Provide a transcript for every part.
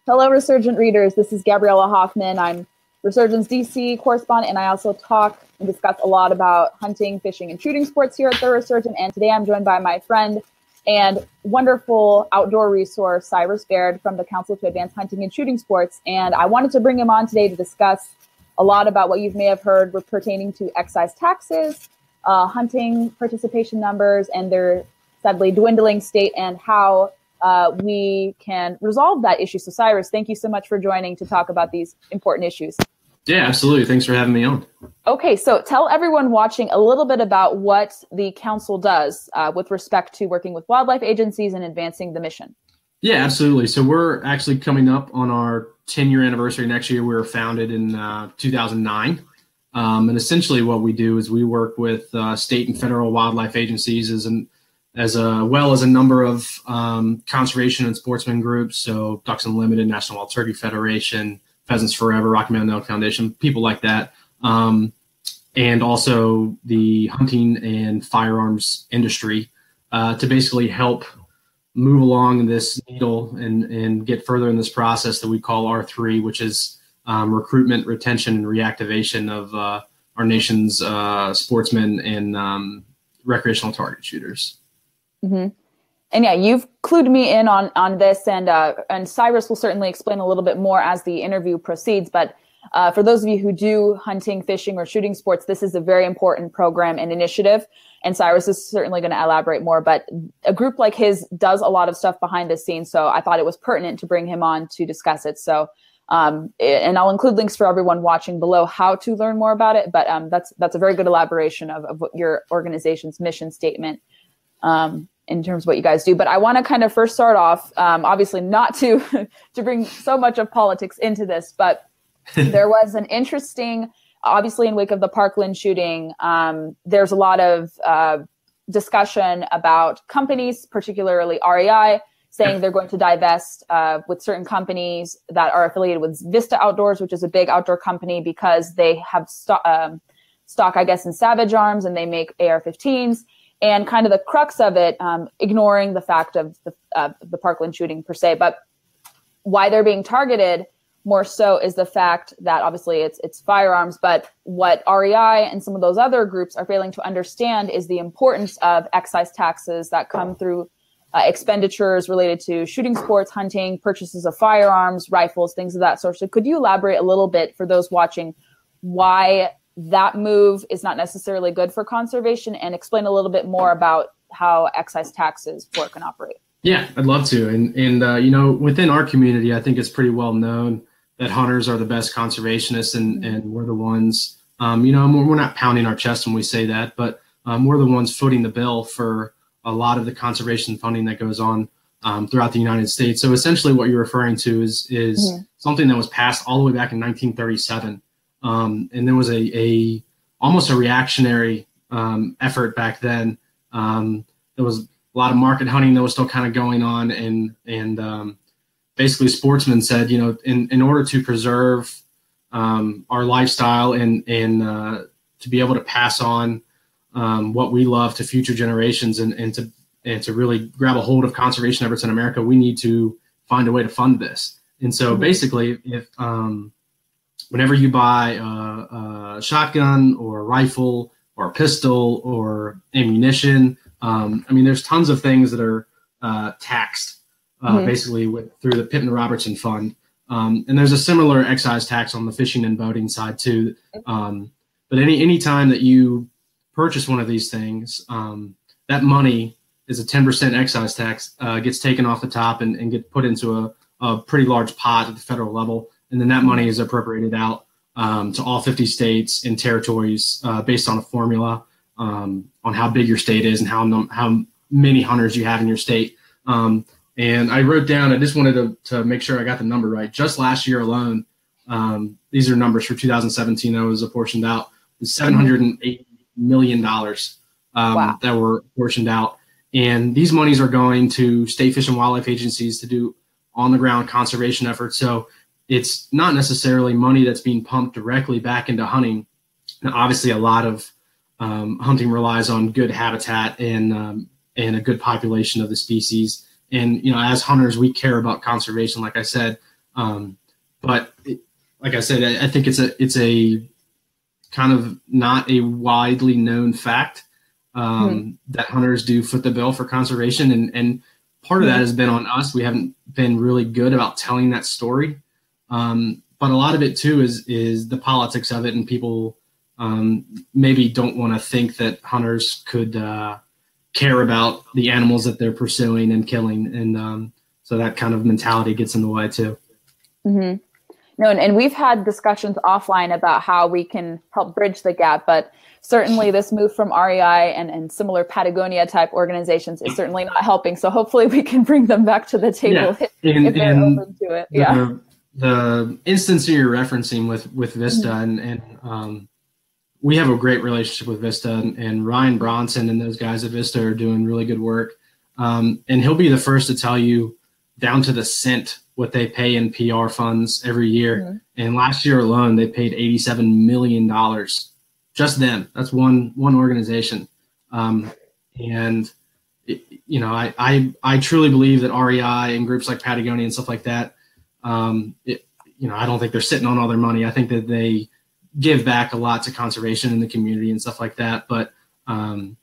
Hello, Resurgent readers. This is Gabriella Hoffman. I'm Resurgent's DC correspondent, and I also talk and discuss a lot about hunting, fishing, and shooting sports here at the Resurgent. And today I'm joined by my friend and wonderful outdoor resource, Cyrus Baird from the Council to Advance Hunting and Shooting Sports. And I wanted to bring him on today to discuss a lot about what you may have heard pertaining to excise taxes, hunting participation numbers, and their sadly dwindling state, and how we can resolve that issue. So Cyrus, thank you so much for joining to talk about these important issues. Yeah, absolutely. Thanks for having me on. Okay, so tell everyone watching a little bit about what the council does with respect to working with wildlife agencies and advancing the mission. Yeah, absolutely. So we're actually coming up on our 10-year anniversary next year. We were founded in 2009. And essentially what we do is we work with state and federal wildlife agencies as well as a number of conservation and sportsman groups. So Ducks Unlimited, National Wild Turkey Federation, Pheasants Forever, Rocky Mountain Elk Foundation, people like that. And also the hunting and firearms industry to basically help move along this needle and get further in this process that we call R3, which is recruitment, retention, and reactivation of our nation's sportsmen and recreational target shooters. Mm-hmm. And yeah, you've clued me in on this, and Cyrus will certainly explain a little bit more as the interview proceeds. But for those of you who do hunting, fishing, or shooting sports, this is a very important program and initiative. And Cyrus is certainly going to elaborate more. But a group like his does a lot of stuff behind the scenes, so I thought it was pertinent to bring him on to discuss it. So, and I'll include links for everyone watching below how to learn more about it. But that's a very good elaboration of what your organization's mission statement in terms of what you guys do. But I want to kind of first start off, obviously not to bring so much of politics into this, but there was an interesting, obviously in wake of the Parkland shooting, there's a lot of discussion about companies, particularly REI, saying they're going to divest with certain companies that are affiliated with Vista Outdoors, which is a big outdoor company, because they have stock, I guess, in Savage Arms, and they make AR-15s. And kind of the crux of it, ignoring the fact of the Parkland shooting per se, but why they're being targeted more so is the fact that obviously it's firearms, but what REI and some of those other groups are failing to understand is the importance of excise taxes that come through expenditures related to shooting sports, hunting, purchases of firearms, rifles, things of that sort. So could you elaborate a little bit for those watching why that move is not necessarily good for conservation, and explain a little bit more about how excise taxes work and operate? Yeah, I'd love to. And you know, within our community, I think it's pretty well known that hunters are the best conservationists, and we're the ones, you know, we're not pounding our chest when we say that, but we're the ones footing the bill for a lot of the conservation funding that goes on throughout the United States. So essentially what you're referring to is something that was passed all the way back in 1937. And there was almost a reactionary effort back then. There was a lot of market hunting that was still kind of going on, and basically sportsmen said, you know, in order to preserve our lifestyle and to be able to pass on what we love to future generations and to really grab a hold of conservation efforts in America, we need to find a way to fund this. And so basically, if whenever you buy a shotgun or a rifle or a pistol or ammunition, I mean, there's tons of things that are taxed basically through the Pittman Robertson Fund. And there's a similar excise tax on the fishing and boating side too. But any time that you purchase one of these things, that money is a 10% excise tax, gets taken off the top and get put into a pretty large pot at the federal level. And then that money is appropriated out to all 50 states and territories based on a formula on how big your state is and how many hunters you have in your state. And I wrote down, I just wanted to make sure I got the number right. Just last year alone, these are numbers for 2017 that was apportioned out, $708 million that were apportioned out. And these monies are going to state fish and wildlife agencies to do on-the-ground conservation efforts. So it's not necessarily money that's being pumped directly back into hunting. Now, obviously, a lot of hunting relies on good habitat and a good population of the species. And, you know, as hunters, we care about conservation, like I said. But like I said, I think it's a kind of not a widely known fact that hunters do foot the bill for conservation, and part of that has been on us. We haven't been really good about telling that story, but a lot of it too is the politics of it, and people maybe don't want to think that hunters could care about the animals that they're pursuing and killing, and so that kind of mentality gets in the way too. Mm-hmm. No, and we've had discussions offline about how we can help bridge the gap, but certainly this move from REI and similar Patagonia type organizations is certainly not helping. So hopefully we can bring them back to the table if they're open to it. The instance you're referencing with Vista, mm-hmm. and we have a great relationship with Vista, and Ryan Bronson and those guys at Vista are doing really good work. And he'll be the first to tell you down to the cent what they pay in PR funds every year. Mm-hmm. And last year alone, they paid $87 million. Just them. That's one organization. And, I truly believe that REI and groups like Patagonia and stuff like that, I don't think they're sitting on all their money. I think that they give back a lot to conservation in the community and stuff like that. But to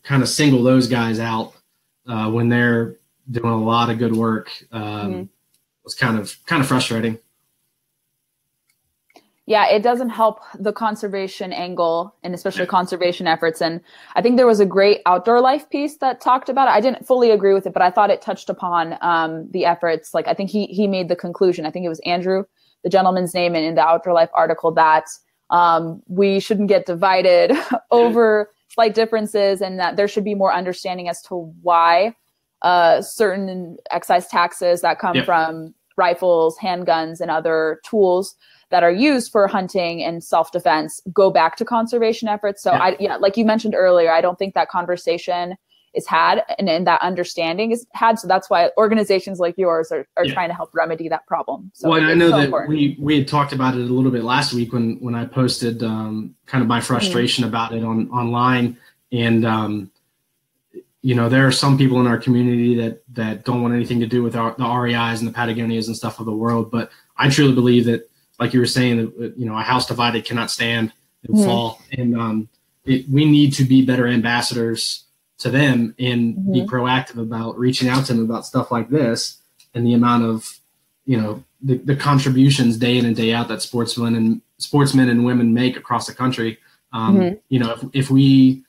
kind of single those guys out when they're doing a lot of good work was kind of frustrating. Yeah, it doesn't help the conservation angle and especially conservation efforts. And I think there was a great outdoor life piece that talked about it. I didn't fully agree with it, but I thought it touched upon the efforts. Like I think he made the conclusion. I think it was Andrew, the gentleman's name in the outdoor life article, that we shouldn't get divided over slight differences and that there should be more understanding as to why certain excise taxes that come from rifles, handguns, and other tools that are used for hunting and self-defense go back to conservation efforts. So like you mentioned earlier, I don't think that conversation is had and that understanding is had. So that's why organizations like yours are trying to help remedy that problem. So well, I know that we had talked about it a little bit last week when I posted kind of my frustration about it online. And, there are some people in our community that don't want anything to do with the REIs and the Patagonias and stuff of the world. But I truly believe that, like you were saying, that, a house divided cannot stand and fall. And we need to be better ambassadors to them and be proactive about reaching out to them about stuff like this and the amount of, the contributions day in and day out that sportsmen and women make across the country. If we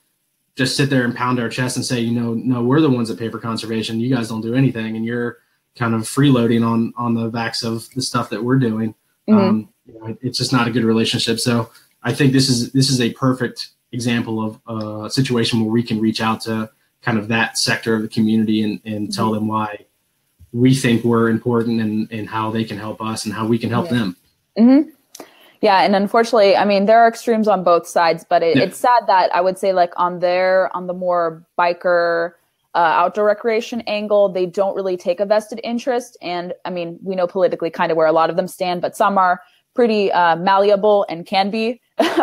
just sit there and pound our chest and say, no, we're the ones that pay for conservation. You guys don't do anything. And you're kind of freeloading on the backs of the stuff that we're doing. It's just not a good relationship. So I think this is a perfect example of a situation where we can reach out to kind of that sector of the community and tell them why we think we're important and how they can help us and how we can help them. Yeah. And unfortunately, I mean, there are extremes on both sides, but it's sad that I would say like on the more biker outdoor recreation angle, they don't really take a vested interest. And I mean, we know politically kind of where a lot of them stand, but some are pretty malleable and can be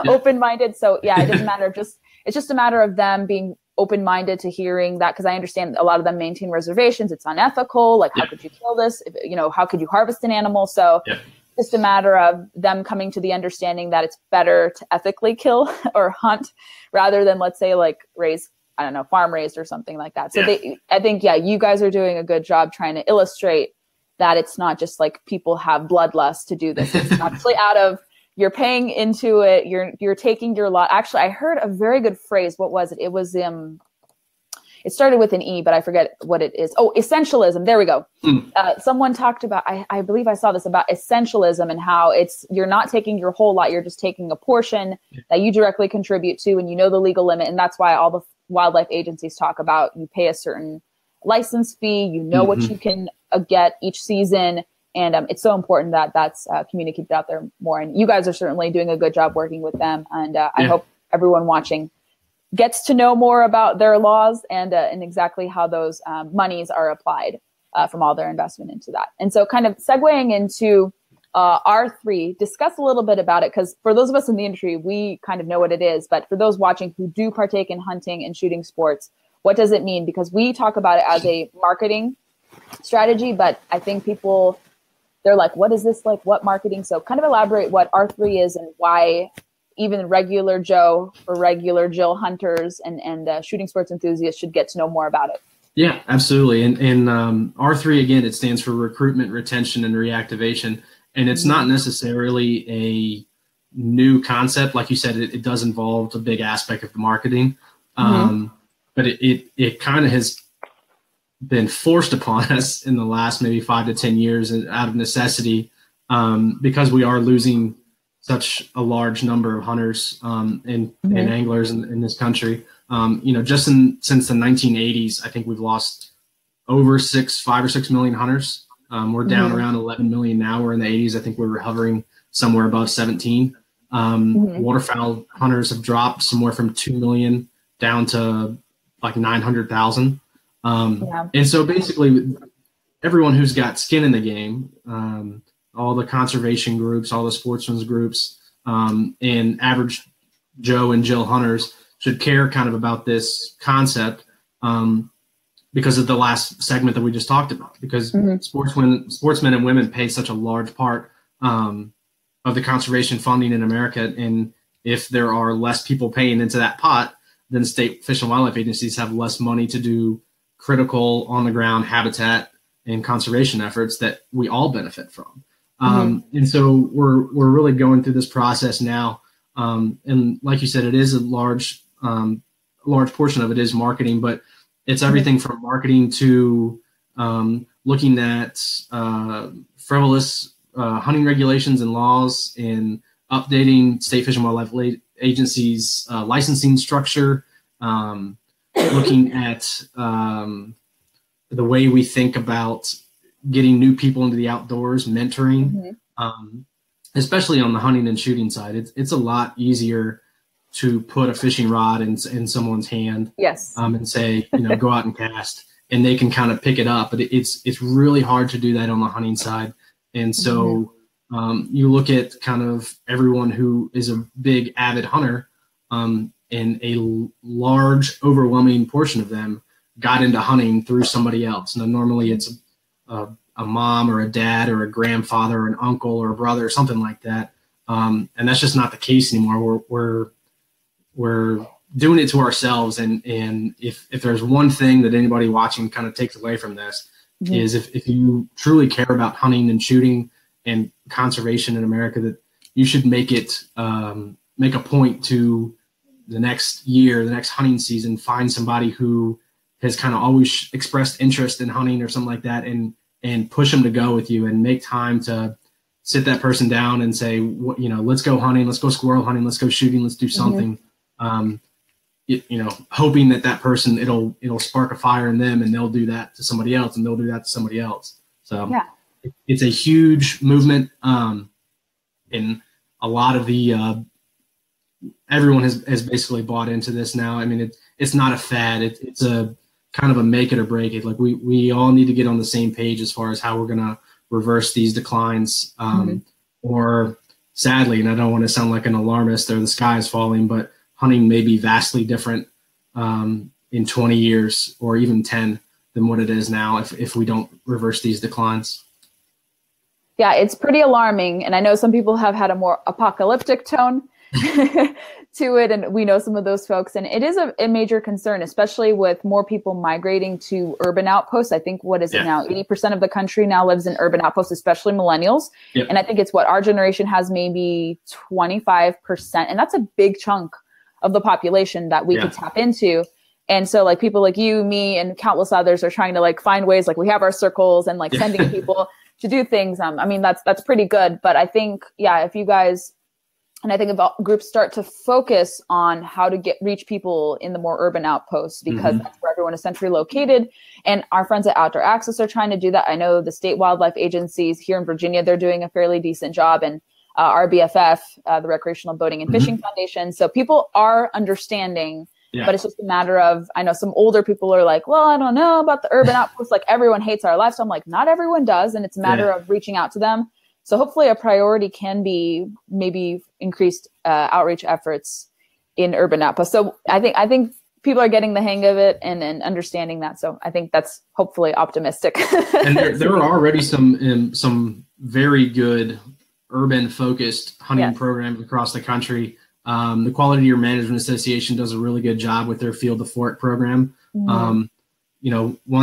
open-minded. So yeah, it doesn't matter. It's just a matter of them being open-minded to hearing that, because I understand a lot of them maintain reservations. It's unethical. Like, how could you kill this? How could you harvest an animal? So just a matter of them coming to the understanding that it's better to ethically kill or hunt rather than, let's say, like raise, I don't know, farm raised or something like that. So I think, you guys are doing a good job trying to illustrate that it's not just like people have bloodlust to do this. It's actually out of, you're paying into it. You're taking your lot. Actually, I heard a very good phrase. What was it? It was, it started with an E, but I forget what it is. Oh, essentialism. There we go. Someone talked about, I believe I saw this about essentialism and how you're not taking your whole lot. You're just taking a portion that you directly contribute to, and the legal limit. And that's why all the wildlife agencies talk about you pay a certain license fee, what you can get each season. And it's so important that that's communicated out there more. And you guys are certainly doing a good job working with them. And I hope everyone watching gets to know more about their laws and exactly how those monies are applied from all their investment into that. And so kind of segueing into R3, discuss a little bit about it, because for those of us in the industry, we kind of know what it is. But for those watching who do partake in hunting and shooting sports, what does it mean? Because we talk about it as a marketing strategy, but I think people they're like, what is this like? What marketing? So kind of elaborate what R3 is and why even regular Joe or regular Jill hunters and shooting sports enthusiasts should get to know more about it. Yeah, absolutely. And R3, again, it stands for recruitment, retention, and reactivation. And it's not necessarily a new concept. Like you said, it does involve a big aspect of the marketing. But it kind of has been forced upon us in the last maybe 5 to 10 years out of necessity, because we are losing such a large number of hunters and anglers in this country. Just since the 1980s, I think we've lost over 5 or 6 million hunters. We're down around 11 million now. We're in the 80s. I think we were hovering somewhere above 17. Waterfowl hunters have dropped somewhere from 2 million down to like 900,000. And so basically everyone who's got skin in the game, all the conservation groups, all the sportsmen's groups, and average Joe and Jill hunters should care kind of about this concept, because of the last segment that we just talked about, because sportsmen and women pay such a large part of the conservation funding in America. And if there are less people paying into that pot, then state fish and wildlife agencies have less money to do critical on the ground habitat and conservation efforts that we all benefit from. And so we're really going through this process now. And like you said, it is a large portion of it is marketing, but it's everything from marketing to looking at frivolous hunting regulations and laws, and updating state fish and wildlife agencies' licensing structure, looking at the way we think about getting new people into the outdoors, mentoring, especially on the hunting and shooting side. It's a lot easier to put a fishing rod in someone's hand, and say, go out and cast, and they can kind of pick it up. But it's really hard to do that on the hunting side. And so you look at kind of everyone who is a big avid hunter, and a large, overwhelming portion of them got into hunting through somebody else. Now, normally it's a mom or a dad or a grandfather or an uncle or a brother or something like that. And that's just not the case anymore. We're doing it to ourselves. And if there's one thing that anybody watching kind of takes away from this, is if you truly care about hunting and shooting and conservation in America, that you should make a point to the next year, the next hunting season, find somebody who has kind of always expressed interest in hunting or something like that, and push them to go with you, and make time to sit that person down and say, let's go hunting, let's go squirrel hunting, let's go shooting, let's do something. Hoping that person, it'll spark a fire in them, and they'll do that to somebody else, and they'll do that to somebody else. So it's a huge movement. And a lot of everyone has basically bought into this now. I mean, it's not a fad. It's a kind of a make it or break it. Like we all need to get on the same page as far as how we're going to reverse these declines. Or sadly, and I don't want to sound like an alarmist or the sky is falling, but hunting may be vastly different in 20 years or even 10 than what it is now if we don't reverse these declines. Yeah, it's pretty alarming. And I know some people have had a more apocalyptic tone to it, and we know some of those folks. And it is a major concern, especially with more people migrating to urban outposts. I think, what is it now? 80% of the country now lives in urban outposts, especially millennials. Yep. And I think it's what our generation has, maybe 25%. And that's a big chunk of the population that we could tap into. And so like people like you, me, and countless others are trying to like find ways, like we have our circles and like sending people to do things. I mean, that's pretty good. But I think, if you guys, and I think about groups start to focus on how to reach people in the more urban outposts, because that's where everyone is centrally located. And our friends at Outdoor Access are trying to do that. I know the state wildlife agencies here in Virginia, they're doing a fairly decent job. And RBFF, the Recreational Boating and Fishing Foundation. So people are understanding, but it's just a matter of, I know some older people are like, well, I don't know about the urban outposts. Like everyone hates our lifestyle. I'm like, not everyone does. And it's a matter of reaching out to them. So hopefully a priority can be maybe increased outreach efforts in urban outposts. So I think people are getting the hang of it and understanding that. So I think that's hopefully optimistic. And there are already some very good urban-focused hunting programs across the country. The Quality Deer Management Association does a really good job with their Field to Fork program. One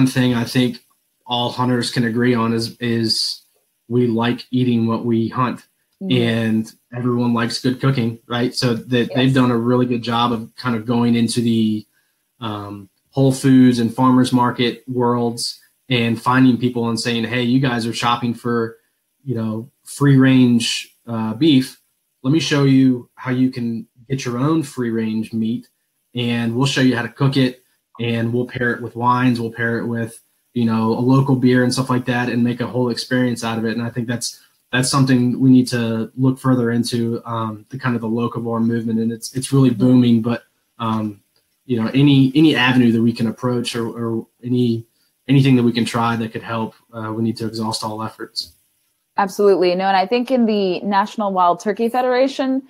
thing I think all hunters can agree on is we like eating what we hunt, and everyone likes good cooking, right? So they've done a really good job of kind of going into the Whole Foods and farmers market worlds and finding people and saying, hey, you guys are shopping for, free range beef. Let me show you how you can get your own free range meat, and we'll show you how to cook it, and we'll pair it with wines. We'll pair it with, a local beer and stuff like that, and make a whole experience out of it. And I think that's something we need to look further into, the kind of the locavore movement. And it's really booming, but any avenue that we can approach or anything that we can try that could help, we need to exhaust all efforts. Absolutely. No, and I think in the National Wild Turkey Federation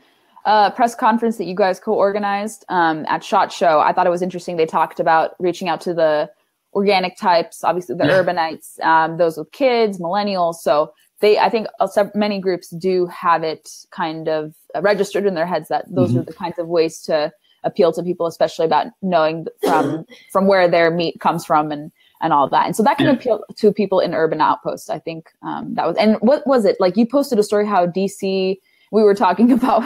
press conference that you guys co-organized at SHOT Show, I thought it was interesting. They talked about reaching out to the organic types, obviously the urbanites, those with kids, millennials. So I think many groups do have it kind of registered in their heads that those are the kinds of ways to appeal to people, especially about knowing from where their meat comes from and all of that. And so that can appeal to people in urban outposts. I think that was, and what was it? Like you posted a story how DC, we were talking about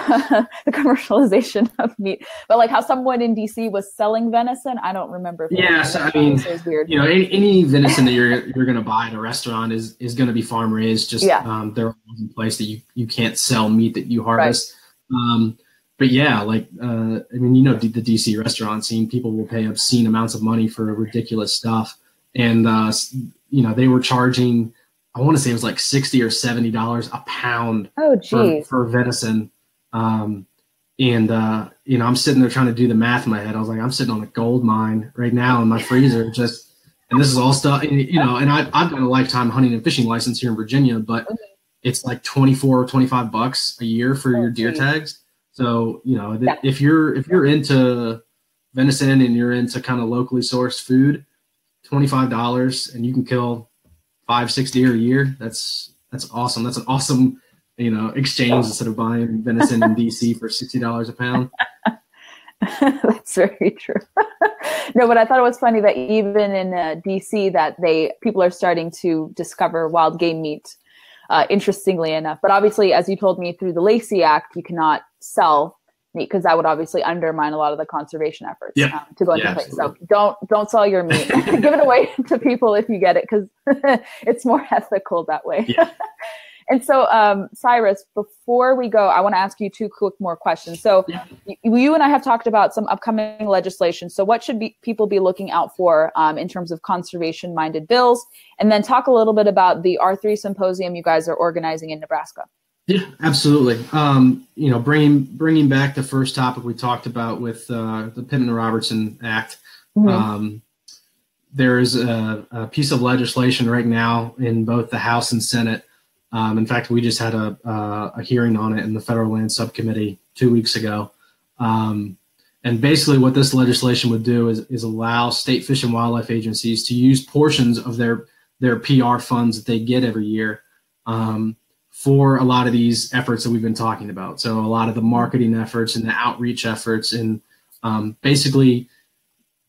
the commercialization of meat, but like how someone in DC was selling venison. I don't remember. Yes. I mean, it was weird. Any venison that you're going to buy at a restaurant is going to be farm raised. Just there are laws in place that you can't sell meat that you harvest. Right. But yeah, like, the DC restaurant scene, people will pay obscene amounts of money for ridiculous stuff. And, they were charging, I want to say it was like $60 or $70 a pound for venison. I'm sitting there trying to do the math in my head. I was like, I'm sitting on a gold mine right now in my freezer, and this is all stuff, and I've got a lifetime hunting and fishing license here in Virginia, but it's like $24 or $25 a year for your deer tags. So, if you're into venison and you're into kind of locally sourced food, $25 and you can kill 5-6 deer a year. That's awesome. That's an awesome, exchange instead of buying venison in DC for $60 a pound. That's very true. No, but I thought it was funny that even in DC that people are starting to discover wild game meat, interestingly enough. But obviously, as you told me, through the Lacey Act, you cannot sell meat because that would obviously undermine a lot of the conservation efforts to go into place. So don't sell your meat. Give it away to people if you get it, because it's more ethical that way. Yeah. And so, Cyrus, before we go, I want to ask you two quick more questions. So you and I have talked about some upcoming legislation. So what should people be looking out for in terms of conservation-minded bills? And then talk a little bit about the R3 symposium you guys are organizing in Nebraska. Yeah, absolutely. Bringing back the first topic we talked about with the Pittman-Robertson Act. There is a piece of legislation right now in both the House and Senate. In fact, we just had a hearing on it in the Federal Land Subcommittee 2 weeks ago. And basically what this legislation would do is allow state fish and wildlife agencies to use portions of their PR funds that they get every year for a lot of these efforts that we've been talking about. So a lot of the marketing efforts and the outreach efforts, and basically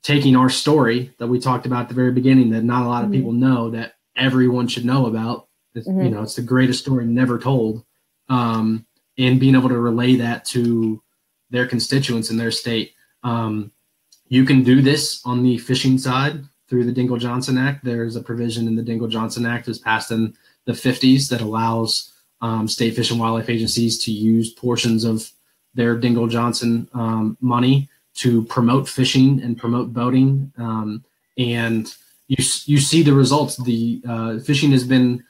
taking our story that we talked about at the very beginning that not a lot of people know, that everyone should know about. It's the greatest story never told, and being able to relay that to their constituents in their state. You can do this on the fishing side through the Dingell-Johnson Act. There's a provision in the Dingell-Johnson Act that was passed in the 50s that allows state fish and wildlife agencies to use portions of their Dingell-Johnson money to promote fishing and promote boating. And you see the results. The fishing has been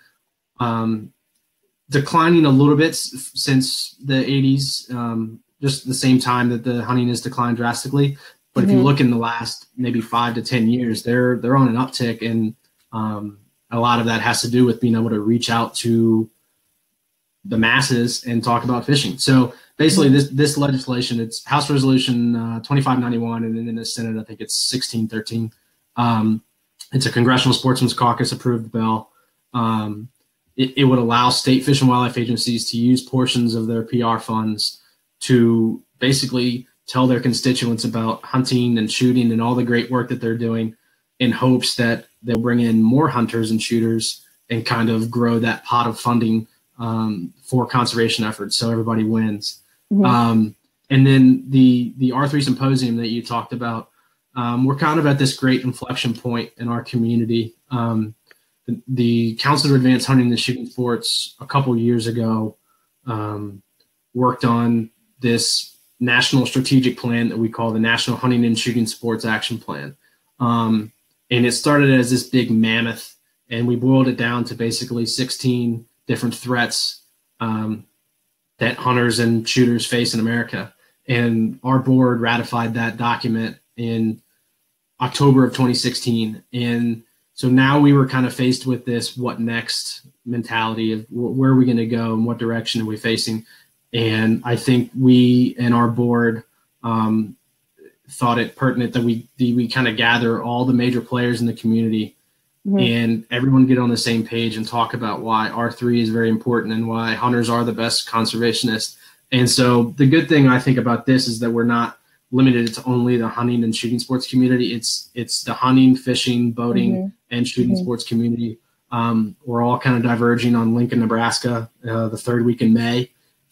declining a little bit since the 80s, just the same time that the hunting has declined drastically. But if you look in the last maybe 5 to 10 years, they're on an uptick, and a lot of that has to do with being able to reach out to the masses and talk about fishing. So basically, this legislation, it's House Resolution 2591, and then in the Senate, I think it's 1613. It's a Congressional Sportsman's Caucus approved bill. it would allow state fish and wildlife agencies to use portions of their PR funds to basically tell their constituents about hunting and shooting and all the great work that they're doing, in hopes that they'll bring in more hunters and shooters and kind of grow that pot of funding for conservation efforts, so everybody wins. Mm-hmm. And then the R3 symposium that you talked about, we're kind of at this great inflection point in our community. The Council of Advanced Hunting and Shooting Sports a couple years ago worked on this national strategic plan that we call the National Hunting and Shooting Sports Action Plan. And it started as this big mammoth, and we boiled it down to basically 16 different threats that hunters and shooters face in America. And our board ratified that document in October of 2016. And so now we were kind of faced with this what next mentality of where are we going to go and what direction are we facing. And I think we and our board thought it pertinent that we kind of gather all the major players in the community, mm-hmm. and everyone get on the same page and talk about why R3 is very important and why hunters are the best conservationists. And so the good thing I think about this is that we're not limited to only the hunting and shooting sports community. It's the hunting, fishing, boating, mm-hmm. and shooting mm-hmm. sports community. We're all kind of diverging on Lincoln, Nebraska, the third week in May.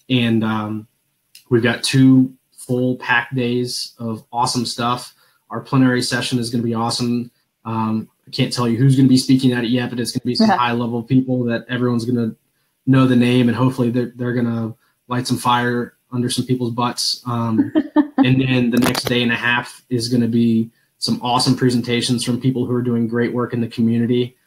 And we've got 2 full packed days of awesome stuff. Our plenary session is going to be awesome. I can't tell you who's going to be speaking at it yet, but it's going to be some high level people that everyone's going to know the name, and hopefully they're going to light some fire under some people's butts. And then the next day and a half is going to be some awesome presentations from people who are doing great work in the community.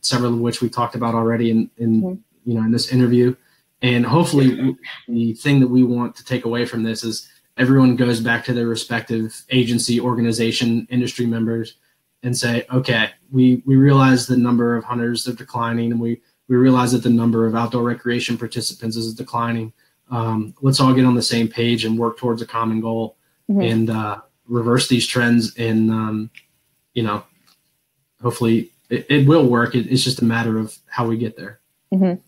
Several of which we talked about already in this interview. And hopefully the thing that we want to take away from this is everyone goes back to their respective agency, organization, industry members and say, okay, we realize the number of hunters are declining, and we realize that the number of outdoor recreation participants is declining. Let's all get on the same page and work towards a common goal, mm-hmm. and reverse these trends. And, hopefully it will work. It's just a matter of how we get there. Mm-hmm.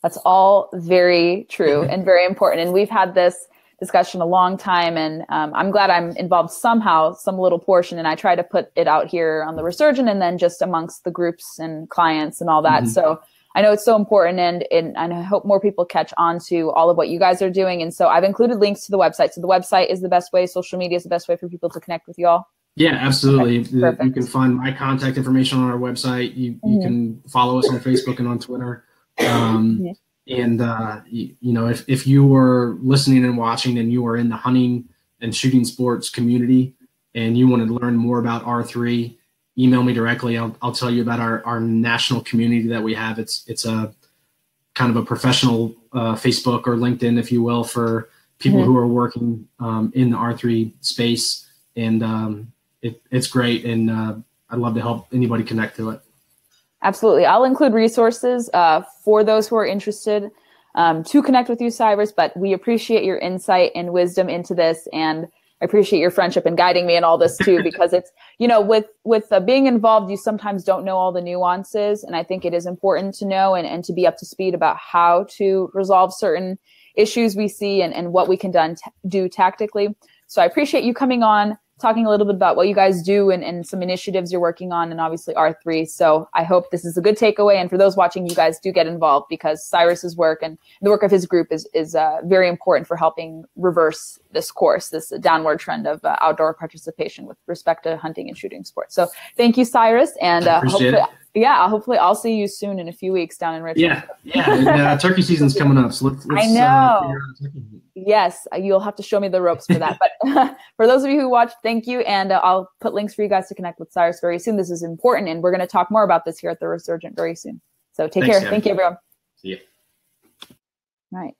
That's all very true and very important. And we've had this discussion a long time, and I'm glad I'm involved somehow, some little portion, and I try to put it out here on the Resurgent and then just amongst the groups and clients and all that. Mm-hmm. So I know it's so important, and I hope more people catch on to all of what you guys are doing. And so I've included links to the website. So the website is the best way, social media is the best way for people to connect with you all. Yeah, absolutely. Okay, you can find my contact information on our website. You mm-hmm. can follow us on Facebook and on Twitter. Mm-hmm. And, if you are listening and watching and you are in the hunting and shooting sports community and you want to learn more about R3, email me directly. I'll tell you about our national community that we have. It's a kind of a professional Facebook or LinkedIn, if you will, for people mm-hmm. who are working in the R3 space. And it's great. And I'd love to help anybody connect to it. Absolutely. I'll include resources for those who are interested to connect with you, Cyrus, but we appreciate your insight and wisdom into this, and I appreciate your friendship and guiding me in all this too, because it's, with being involved, you sometimes don't know all the nuances, and I think it is important to know and to be up to speed about how to resolve certain issues we see and what we can do tactically. So I appreciate you coming on, talking a little bit about what you guys do and some initiatives you're working on, and obviously R3. So I hope this is a good takeaway. And for those watching, you guys do get involved, because Cyrus's work and the work of his group is very important for helping reverse this course, this downward trend of outdoor participation with respect to hunting and shooting sports. So thank you, Cyrus. And hopefully I'll see you soon in a few weeks down in Richmond. Yeah. Turkey season's coming up. So let's I know. Yes, you'll have to show me the ropes for that. But for those of you who watched, thank you. And I'll put links for you guys to connect with Cyrus very soon. This is important, and we're going to talk more about this here at the Resurgent very soon. So take care. Thank you, everyone. See you. All right.